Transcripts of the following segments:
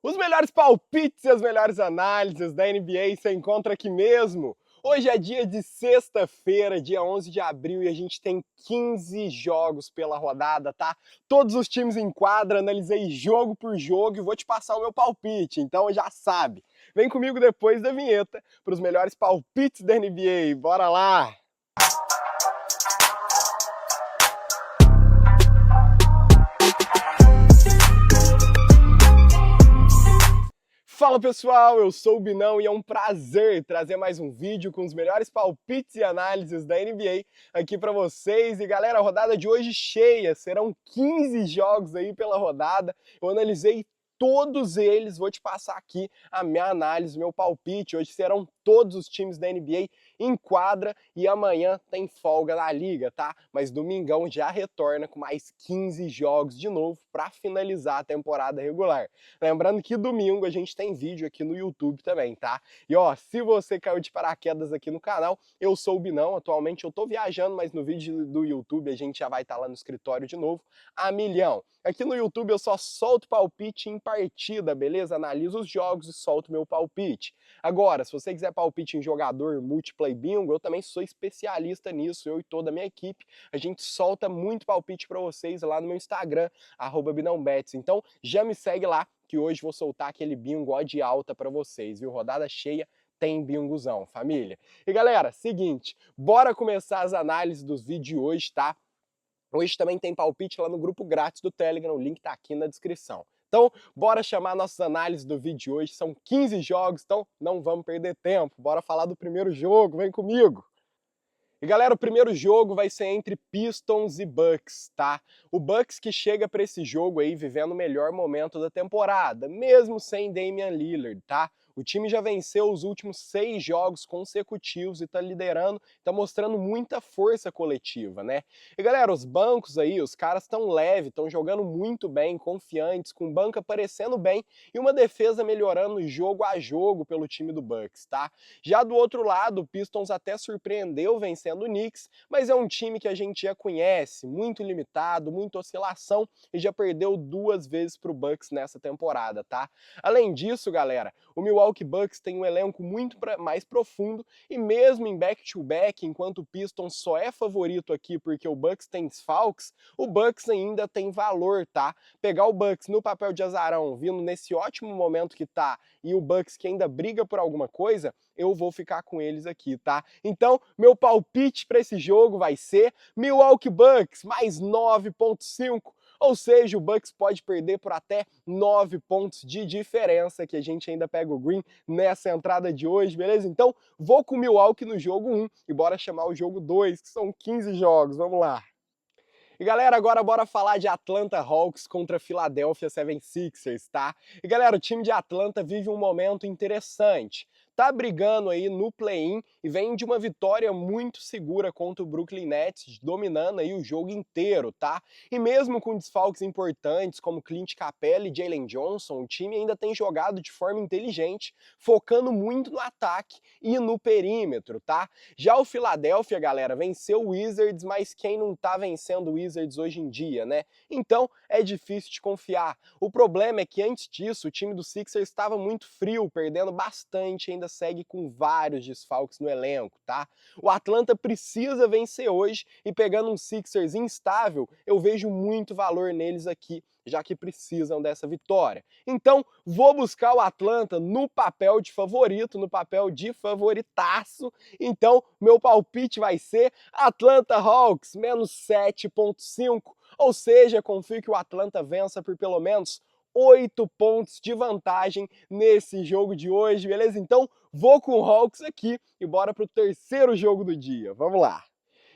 Os melhores palpites e as melhores análises da NBA você encontra aqui mesmo. Hoje é dia de sexta-feira, dia 11 de abril, e a gente tem 15 jogos pela rodada, tá? Todos os times em quadra, analisei jogo por jogo e vou te passar o meu palpite, então já sabe. Vem comigo depois da vinheta para os melhores palpites da NBA. Bora lá! Fala pessoal, eu sou o Binão e é um prazer trazer mais um vídeo com os melhores palpites e análises da NBA aqui para vocês. E galera, a rodada de hoje cheia, serão 15 jogos aí pela rodada. Eu analisei todos eles, vou te passar aqui a minha análise, meu palpite. Hoje serão todos os times da NBA em quadra e amanhã tem folga na liga, tá? Mas domingão já retorna com mais 15 jogos de novo para finalizar a temporada regular. Lembrando que domingo a gente tem vídeo aqui no YouTube também, tá? E ó, se você caiu de paraquedas aqui no canal, eu sou o Binão, atualmente eu tô viajando, mas no vídeo do YouTube a gente já vai estar lá no escritório de novo, a milhão. Aqui no YouTube eu só solto palpite em partida, beleza? Analiso os jogos e solto meu palpite. Agora, se você quiser palpite em jogador, multiplay bingo, eu também sou especialista nisso, eu e toda a minha equipe. A gente solta muito palpite para vocês lá no meu Instagram, @binãobets. Então, já me segue lá, que hoje vou soltar aquele bingo odd alta para vocês, viu? Rodada cheia, tem bingozão, família. E galera, seguinte, bora começar as análises dos vídeos de hoje, tá? Hoje também tem palpite lá no grupo grátis do Telegram, o link tá aqui na descrição. Então, bora chamar nossas análises do vídeo de hoje. São 15 jogos, então não vamos perder tempo. Bora falar do primeiro jogo, vem comigo! E galera, o primeiro jogo vai ser entre Pistons e Bucks, tá? O Bucks que chega para esse jogo aí vivendo o melhor momento da temporada, mesmo sem Damian Lillard, tá? O time já venceu os últimos 6 jogos consecutivos e tá liderando, tá mostrando muita força coletiva, né? E galera, os bancos aí, os caras estão leves, estão jogando muito bem, confiantes, com banca aparecendo bem e uma defesa melhorando jogo a jogo pelo time do Bucks, tá? Já do outro lado, o Pistons até surpreendeu vencendo o Knicks, mas é um time que a gente já conhece, muito limitado, muita oscilação e já perdeu 2 vezes pro Bucks nessa temporada, tá? Além disso, galera, o Milwaukee Bucks tem um elenco muito mais profundo e mesmo em back-to-back, enquanto o Pistons só é favorito aqui porque o Bucks tem desfalques, o Bucks ainda tem valor, tá? Pegar o Bucks no papel de azarão, vindo nesse ótimo momento que tá, e o Bucks que ainda briga por alguma coisa, eu vou ficar com eles aqui, tá? Então, meu palpite para esse jogo vai ser Milwaukee Bucks mais 9.5, ou seja, o Bucks pode perder por até 9 pontos de diferença, que a gente ainda pega o green nessa entrada de hoje, beleza? Então, vou com o Milwaukee no jogo 1 e bora chamar o jogo 2, que são 15 jogos, vamos lá! E galera, agora bora falar de Atlanta Hawks contra Philadelphia 76ers, tá? E galera, o time de Atlanta vive um momento interessante. Tá brigando aí no play-in e vem de uma vitória muito segura contra o Brooklyn Nets, dominando aí o jogo inteiro, tá? E mesmo com desfalques importantes como Clint Capela e Jalen Johnson, o time ainda tem jogado de forma inteligente, focando muito no ataque e no perímetro, tá? Já o Philadelphia, galera, venceu o Wizards, mas quem não tá vencendo o Wizards hoje em dia, né? Então é difícil de confiar. O problema é que antes disso o time do Sixers estava muito frio, perdendo bastante, ainda segue com vários desfalques no elenco, tá? O Atlanta precisa vencer hoje e pegando um Sixers instável, eu vejo muito valor neles aqui, já que precisam dessa vitória. Então, vou buscar o Atlanta no papel de favorito, no papel de favoritaço. Então, meu palpite vai ser Atlanta Hawks, menos 7.5. Ou seja, confio que o Atlanta vença por pelo menos 8 pontos de vantagem nesse jogo de hoje, beleza? Então, vou com o Hawks aqui e bora pro terceiro jogo do dia. Vamos lá!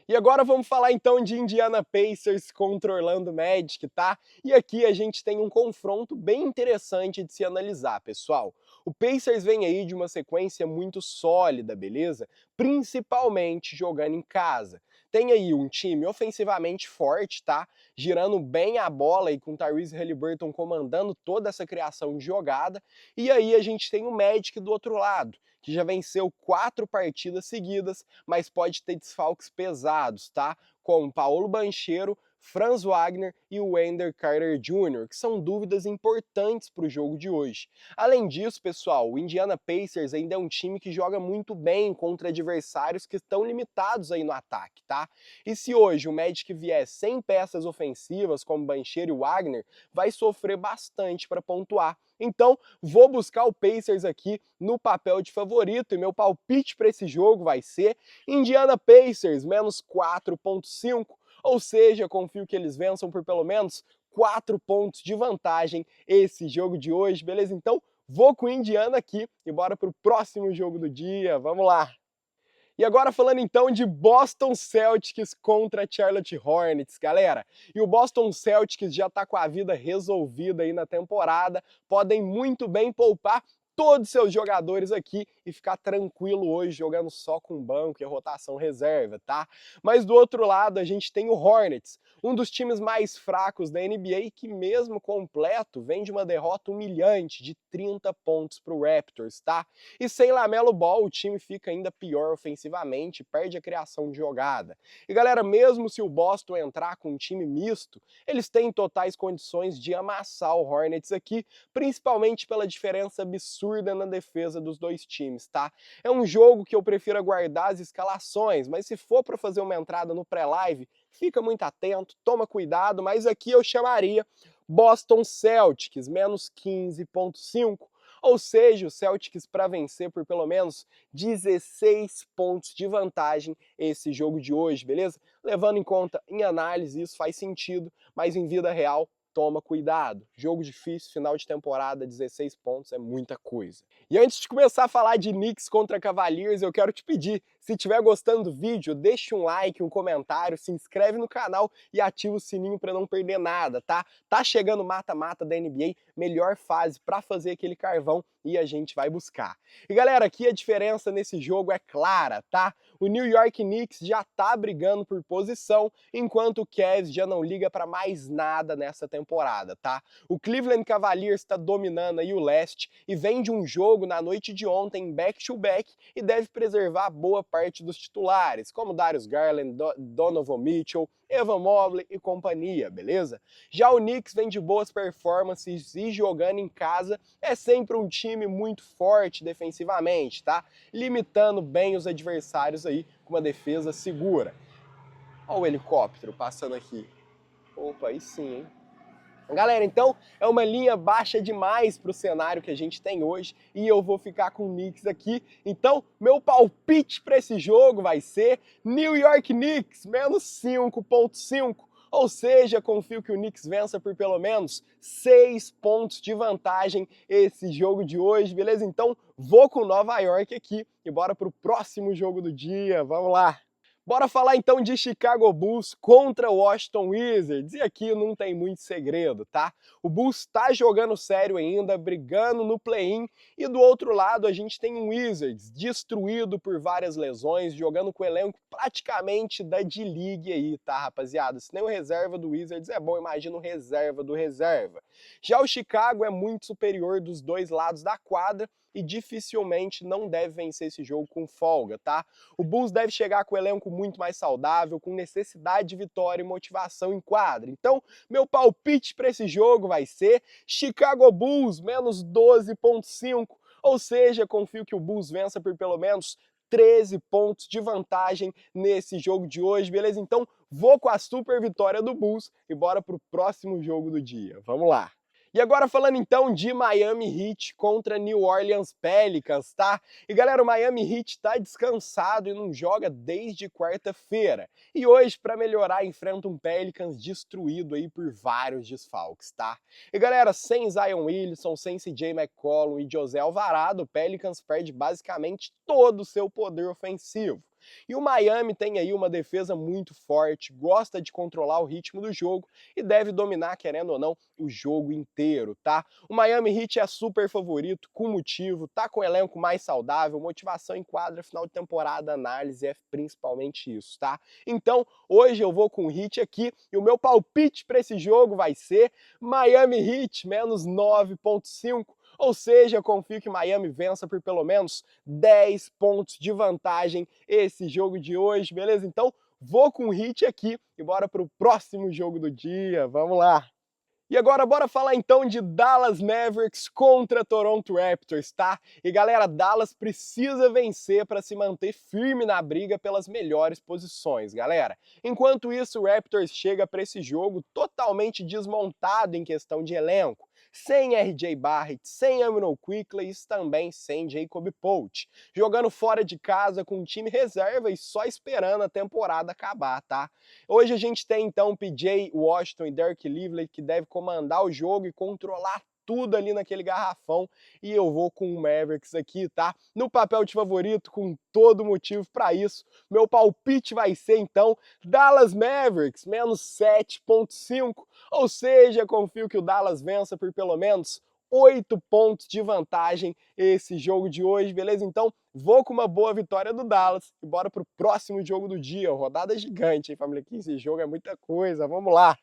E agora vamos falar então de Indiana Pacers contra Orlando Magic, tá? E aqui a gente tem um confronto bem interessante de se analisar, pessoal. O Pacers vem aí de uma sequência muito sólida, beleza? Principalmente jogando em casa. Tem aí um time ofensivamente forte, tá? Girando bem a bola e com Tyrese Haliburton comandando toda essa criação de jogada. E aí a gente tem o Magic do outro lado, que já venceu 4 partidas seguidas, mas pode ter desfalques pesados, tá? Como Paolo Banchero, Franz Wagner e o Wendell Carter Jr., que são dúvidas importantes para o jogo de hoje. Além disso, pessoal, o Indiana Pacers ainda é um time que joga muito bem contra adversários que estão limitados aí no ataque, tá? E se hoje o Magic vier sem peças ofensivas, como Banchero e Wagner, vai sofrer bastante para pontuar. Então, vou buscar o Pacers aqui no papel de favorito e meu palpite para esse jogo vai ser Indiana Pacers menos 4,5. Ou seja, confio que eles vençam por pelo menos 4 pontos de vantagem esse jogo de hoje, beleza? Então, vou com o Indiana aqui e bora pro próximo jogo do dia, vamos lá! E agora falando então de Boston Celtics contra Charlotte Hornets, galera. E o Boston Celtics já tá com a vida resolvida aí na temporada, podem muito bem poupar todos seus jogadores aqui e ficar tranquilo hoje jogando só com banco e a rotação reserva, tá? Mas do outro lado a gente tem o Hornets, um dos times mais fracos da NBA que mesmo completo vem de uma derrota humilhante de 30 pontos pro Raptors, tá? E sem LaMelo Ball o time fica ainda pior ofensivamente, perde a criação de jogada. E galera, mesmo se o Boston entrar com um time misto, eles têm totais condições de amassar o Hornets aqui, principalmente pela diferença absurda na defesa dos dois times, tá? É um jogo que eu prefiro aguardar as escalações, mas se for para fazer uma entrada no pré-live, fica muito atento, toma cuidado, mas aqui eu chamaria Boston Celtics, menos 15,5. Ou seja, o Celtics para vencer por pelo menos 16 pontos de vantagem esse jogo de hoje, beleza? Levando em conta em análise, isso faz sentido, mas em vida real, toma cuidado. Jogo difícil, final de temporada, 16 pontos é muita coisa. E antes de começar a falar de Knicks contra Cavaliers, eu quero te pedir, se estiver gostando do vídeo, deixa um like, um comentário, se inscreve no canal e ativa o sininho para não perder nada, tá? Tá chegando o mata-mata da NBA, melhor fase para fazer aquele carvão e a gente vai buscar. E galera, aqui a diferença nesse jogo é clara, tá? O New York Knicks já tá brigando por posição, enquanto o Cavs já não liga para mais nada nessa temporada, tá? O Cleveland Cavaliers está dominando aí o leste e vem de um jogo na noite de ontem back-to-back e deve preservar boa parte dos titulares, como Darius Garland, Donovan Mitchell, Evan Mobley e companhia, beleza? Já o Knicks vem de boas performances e jogando em casa é sempre um time muito forte defensivamente, tá? Limitando bem os adversários aí com uma defesa segura. Olha o helicóptero passando aqui. Opa, aí sim, hein? Galera, então é uma linha baixa demais para o cenário que a gente tem hoje e eu vou ficar com o Knicks aqui. Então, meu palpite para esse jogo vai ser New York Knicks, menos 5,5. Ou seja, confio que o Knicks vença por pelo menos 6 pontos de vantagem esse jogo de hoje, beleza? Então, vou com Nova York aqui e bora pro próximo jogo do dia. Vamos lá! Bora falar então de Chicago Bulls contra o Washington Wizards, e aqui não tem muito segredo, tá? O Bulls tá jogando sério ainda, brigando no play-in, e do outro lado a gente tem um Wizards destruído por várias lesões, jogando com o elenco praticamente da D-League aí, tá, rapaziada? Se nem o reserva do Wizards é bom, imagina o reserva do reserva. Já o Chicago é muito superior dos dois lados da quadra, e dificilmente não deve vencer esse jogo com folga, tá? O Bulls deve chegar com o elenco muito mais saudável, com necessidade de vitória e motivação em quadra. Então, meu palpite para esse jogo vai ser Chicago Bulls, menos 12,5. Ou seja, confio que o Bulls vença por pelo menos 13 pontos de vantagem nesse jogo de hoje, beleza? Então, vou com a super vitória do Bulls e bora pro próximo jogo do dia. Vamos lá! E agora falando então de Miami Heat contra New Orleans Pelicans, tá? E galera, o Miami Heat tá descansado e não joga desde quarta-feira. E hoje, para melhorar, enfrenta um Pelicans destruído aí por vários desfalques, tá? E galera, sem Zion Williamson, sem CJ McCollum e José Alvarado, o Pelicans perde basicamente todo o seu poder ofensivo. E o Miami tem aí uma defesa muito forte, gosta de controlar o ritmo do jogo e deve dominar, querendo ou não, o jogo inteiro, tá? O Miami Heat é super favorito, com motivo, tá com o elenco mais saudável, motivação em quadra, final de temporada, análise é principalmente isso, tá? Então, hoje eu vou com o Heat aqui e o meu palpite para esse jogo vai ser Miami Heat, menos 9,5. Ou seja, confio que Miami vença por pelo menos 10 pontos de vantagem esse jogo de hoje, beleza? Então, vou com o Heat aqui e bora pro próximo jogo do dia, vamos lá! E agora bora falar então de Dallas Mavericks contra Toronto Raptors, tá? E galera, Dallas precisa vencer para se manter firme na briga pelas melhores posições, galera. Enquanto isso, o Raptors chega para esse jogo totalmente desmontado em questão de elenco, sem RJ Barrett, sem Immanuel Quickley e também sem Jacob Poeltl, jogando fora de casa com um time reserva e só esperando a temporada acabar, tá? Hoje a gente tem então PJ Washington e Derek Lively que deve comandar o jogo e controlar tudo ali naquele garrafão, e eu vou com o Mavericks aqui, tá? No papel de favorito, com todo motivo para isso. Meu palpite vai ser então Dallas Mavericks, menos 7,5, ou seja, confio que o Dallas vença por pelo menos 8 pontos de vantagem esse jogo de hoje, beleza? Então, vou com uma boa vitória do Dallas e bora pro próximo jogo do dia. Rodada gigante, hein, família? Que esse jogo é muita coisa, vamos lá!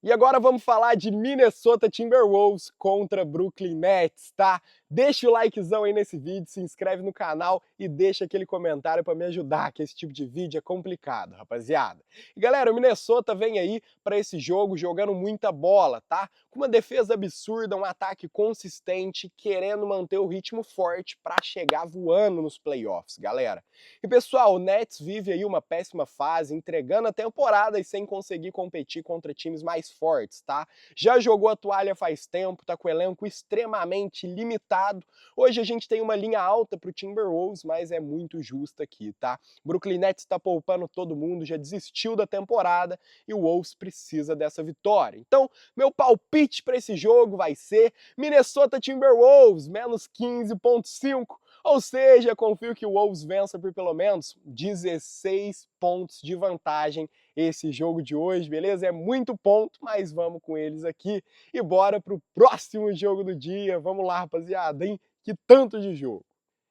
E agora vamos falar de Minnesota Timberwolves contra Brooklyn Nets, tá? Deixa o likezão aí nesse vídeo, se inscreve no canal e deixa aquele comentário para me ajudar, que esse tipo de vídeo é complicado, rapaziada. E galera, o Minnesota vem aí para esse jogo jogando muita bola, tá? Com uma defesa absurda, um ataque consistente, querendo manter o ritmo forte para chegar voando nos playoffs, galera. E pessoal, o Nets vive aí uma péssima fase, entregando a temporada e sem conseguir competir contra times mais fortes, tá? Já jogou a toalha faz tempo, tá com o elenco extremamente limitado. Hoje a gente tem uma linha alta pro Timberwolves, mas é muito justa aqui, tá? Brooklyn Nets tá poupando todo mundo, já desistiu da temporada e o Wolves precisa dessa vitória. Então, meu palpite para esse jogo vai ser Minnesota Timberwolves, menos 15,5. Ou seja, confio que o Wolves vença por pelo menos 16 pontos de vantagem esse jogo de hoje, beleza? É muito ponto, mas vamos com eles aqui e bora pro próximo jogo do dia. Vamos lá, rapaziada, hein? Que tanto de jogo!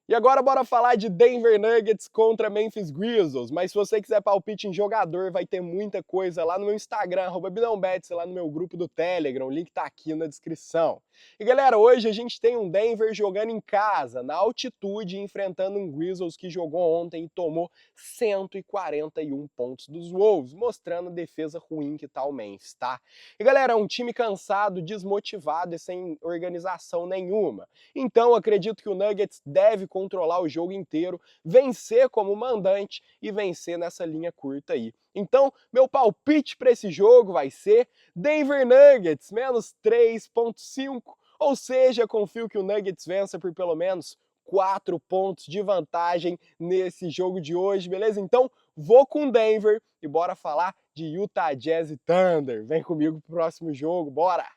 E agora bora falar de Denver Nuggets contra Memphis Grizzlies, mas se você quiser palpite em jogador, vai ter muita coisa lá no meu Instagram, @BinãoBets, lá no meu grupo do Telegram, o link tá aqui na descrição. E galera, hoje a gente tem um Denver jogando em casa, na altitude, enfrentando um Grizzlies que jogou ontem e tomou 141 pontos dos Wolves, mostrando a defesa ruim que tá o Memphis, tá? E galera, é um time cansado, desmotivado e sem organização nenhuma. Então acredito que o Nuggets deve controlar o jogo inteiro, vencer como mandante e vencer nessa linha curta aí. Então, meu palpite para esse jogo vai ser Denver Nuggets, menos 3,5. Ou seja, confio que o Nuggets vença por pelo menos 4 pontos de vantagem nesse jogo de hoje, beleza? Então, vou com Denver e bora falar de Utah Jazz e Thunder. Vem comigo pro próximo jogo, bora!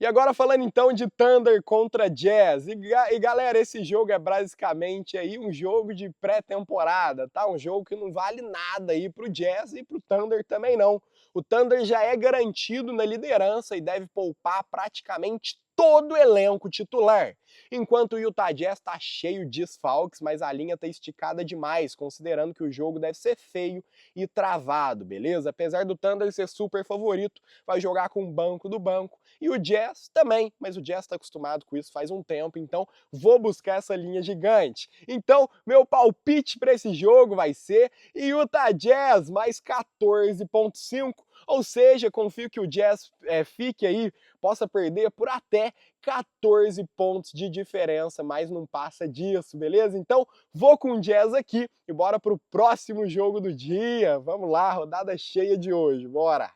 E agora falando então de Thunder contra Jazz, e galera, esse jogo é basicamente aí um jogo de pré-temporada, tá? Um jogo que não vale nada aí pro Jazz e pro Thunder também não. O Thunder já é garantido na liderança e deve poupar praticamente todo o elenco titular, enquanto o Utah Jazz tá cheio de desfalques, mas a linha tá esticada demais, considerando que o jogo deve ser feio e travado, beleza? Apesar do Thunder ser super favorito, vai jogar com o banco do banco, e o Jazz também, mas o Jazz está acostumado com isso faz um tempo, então vou buscar essa linha gigante. Então, meu palpite para esse jogo vai ser Utah Jazz mais 14,5, ou seja, confio que o Jazz fique aí, possa perder por até 14 pontos de diferença, mas não passa disso, beleza? Então, vou com o Jazz aqui e bora pro próximo jogo do dia. Vamos lá, rodada cheia de hoje, bora!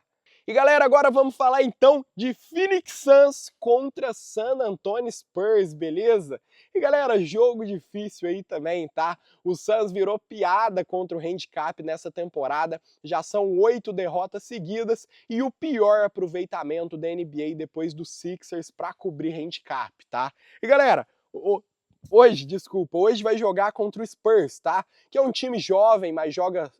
E galera, agora vamos falar então de Phoenix Suns contra San Antonio Spurs, beleza? E galera, jogo difícil aí também, tá? O Suns virou piada contra o handicap nessa temporada, já são 8 derrotas seguidas e o pior aproveitamento da NBA depois do Sixers para cobrir handicap, tá? E galera, hoje vai jogar contra o Spurs, tá? Que é um time jovem, mas joga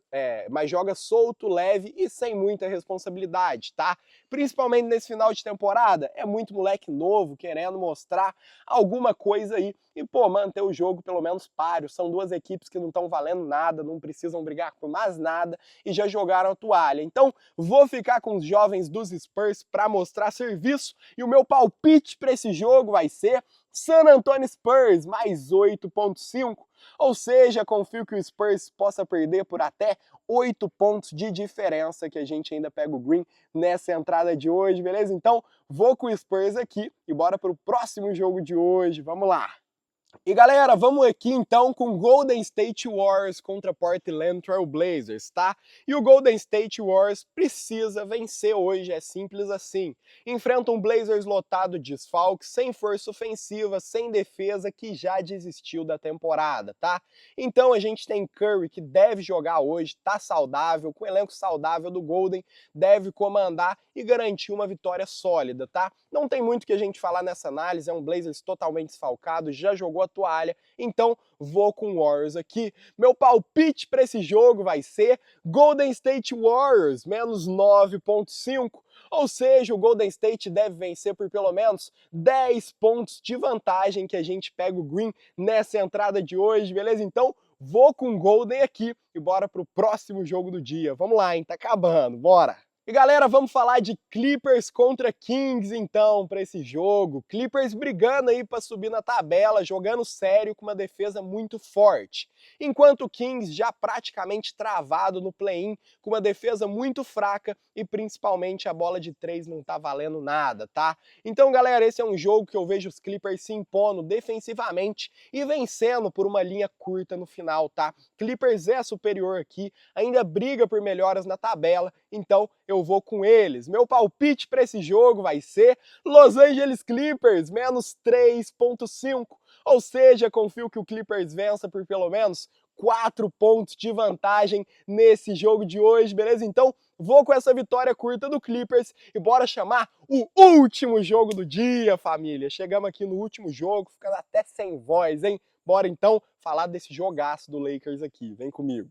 solto, leve e sem muita responsabilidade, tá? Principalmente nesse final de temporada, é muito moleque novo, querendo mostrar alguma coisa aí e, pô, manter o jogo pelo menos páreo. São duas equipes que não estão valendo nada, não precisam brigar por mais nada e já jogaram a toalha. Então, vou ficar com os jovens dos Spurs para mostrar serviço e o meu palpite para esse jogo vai ser San Antonio Spurs, mais 8,5. Ou seja, confio que o Spurs possa perder por até 8 pontos de diferença, que a gente ainda pega o Green nessa entrada de hoje, beleza? Então, vou com o Spurs aqui e bora pro próximo jogo de hoje, vamos lá! E galera, vamos aqui então com Golden State Warriors contra Portland Trail Blazers, tá? E o Golden State Warriors precisa vencer hoje, é simples assim. Enfrenta um Blazers lotado de desfalques, sem força ofensiva, sem defesa, que já desistiu da temporada, tá? Então a gente tem Curry, que deve jogar hoje, tá saudável, com o elenco saudável do Golden, deve comandar e garantir uma vitória sólida, tá? Não tem muito que a gente falar nessa análise, é um Blazers totalmente desfalcado, já jogou a toalha, então vou com o Warriors aqui. Meu palpite para esse jogo vai ser Golden State Warriors, menos 9,5. Ou seja, o Golden State deve vencer por pelo menos 10 pontos de vantagem, que a gente pega o Green nessa entrada de hoje, beleza? Então vou com o Golden aqui e bora pro próximo jogo do dia. Vamos lá, hein? Tá acabando, bora! E galera, vamos falar de Clippers contra Kings então, para esse jogo. Clippers brigando aí para subir na tabela, jogando sério com uma defesa muito forte. Enquanto o Kings já praticamente travado no play-in, com uma defesa muito fraca e principalmente a bola de 3 não tá valendo nada, tá? Então galera, esse é um jogo que eu vejo os Clippers se impondo defensivamente e vencendo por uma linha curta no final, tá? Clippers é superior aqui, ainda briga por melhoras na tabela, então eu vou com eles. Meu palpite para esse jogo vai ser Los Angeles Clippers, menos 3,5. Ou seja, confio que o Clippers vença por pelo menos 4 pontos de vantagem nesse jogo de hoje, beleza? Então, vou com essa vitória curta do Clippers e bora chamar o último jogo do dia, família. Chegamos aqui no último jogo, ficando até sem voz, hein? Bora então falar desse jogaço do Lakers aqui, vem comigo.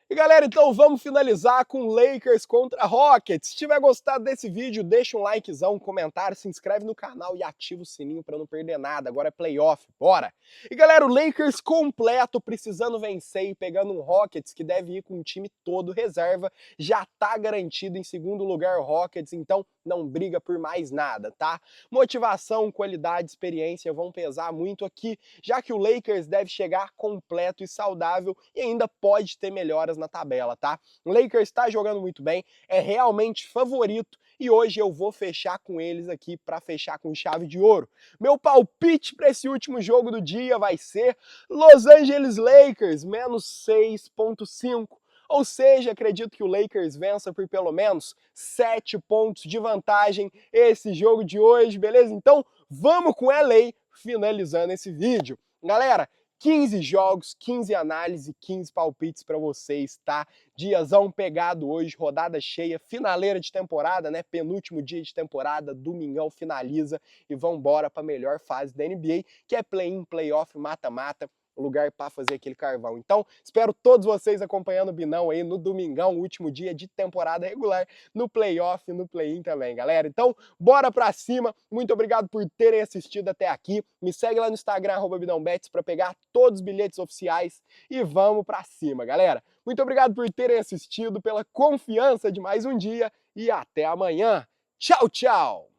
E galera, então vamos finalizar com Lakers contra Rockets. Se tiver gostado desse vídeo, deixa um likezão, um comentário, se inscreve no canal e ativa o sininho para não perder nada. Agora é playoff, bora! E galera, o Lakers completo, precisando vencer e pegando um Rockets que deve ir com o time todo reserva. Já tá garantido em segundo lugar o Rockets, então não briga por mais nada, tá? Motivação, qualidade, experiência vão pesar muito aqui, já que o Lakers deve chegar completo e saudável e ainda pode ter melhoras na tabela, tá? O Lakers está jogando muito bem, é realmente favorito e hoje eu vou fechar com eles aqui para fechar com chave de ouro. Meu palpite para esse último jogo do dia vai ser Los Angeles Lakers, menos 6,5. Ou seja, acredito que o Lakers vença por pelo menos 7 pontos de vantagem esse jogo de hoje, beleza? Então vamos com LA finalizando esse vídeo. Galera, 15 jogos, 15 análises, 15 palpites para vocês, tá? Diazão pegado hoje, rodada cheia, finaleira de temporada, né? Penúltimo dia de temporada, domingão finaliza e vambora para a melhor fase da NBA, que é play-in, play-off, mata-mata. Lugar para fazer aquele carvão. Então, espero todos vocês acompanhando o Binão aí no domingão, último dia de temporada regular, no playoff e no play-in também, galera. Então, bora pra cima. Muito obrigado por terem assistido até aqui. Me segue lá no Instagram, @BinãoBets, para pegar todos os bilhetes oficiais e vamos pra cima, galera. Muito obrigado por terem assistido, pela confiança de mais um dia e até amanhã. Tchau, tchau!